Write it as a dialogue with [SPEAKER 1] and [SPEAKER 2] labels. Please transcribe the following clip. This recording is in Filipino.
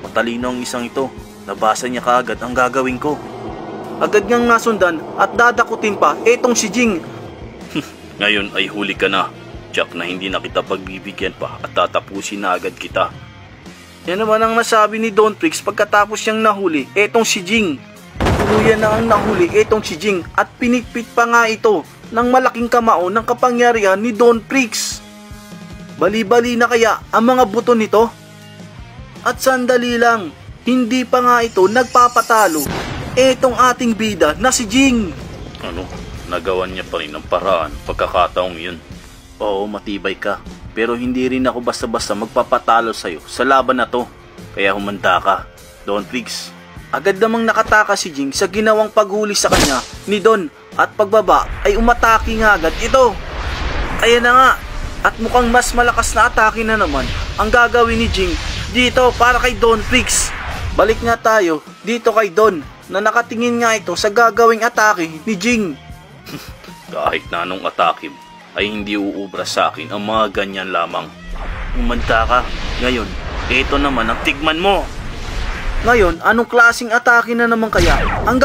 [SPEAKER 1] Matalino ang isang ito. Nabasa niya kaagad ang gagawin ko. Agad niyang nasundan at dadakutin pa etong si Jing. Ngayon ay huli ka na, Jack, na hindi na kita pagbibigyan pa at tatapusin na agad kita. Yan naman ang nasabi ni Don Prix pagkatapos niyang nahuli etong si Jing. Tuluyan na ang nahuli etong si Jing at pinitpit pa nga ito ng malaking kamao ng kapangyarihan ni Don Prix. Bali-bali na kaya ang mga buto nito? At sandali lang, hindi pa nga ito nagpapatalo etong ating bida na si Jing. Nagawan niya pa rin ang paraan pagkakataong yun. Oo, matibay ka. Pero hindi rin ako basta-basta magpapatalo sa'yo sa laban na to. Kaya humanda ka, Don Prix. Agad namang nakataka si Jing sa ginawang paghuli sa kanya ni Don at pagbaba ay umatake nga agad ito. Kaya na nga, at mukhang mas malakas na atake na naman ang gagawin ni Jing dito para kay Don Prix. Balik nga tayo dito kay Don na nakatingin nga ito sa gagawing atake ni Jing. Kahit na anong atake ay hindi uubra sa akin ang mga ganyan lamang. Umanta ka. Ngayon, ito naman ang tigman mo. Ngayon, anong klaseng atake na naman kaya ang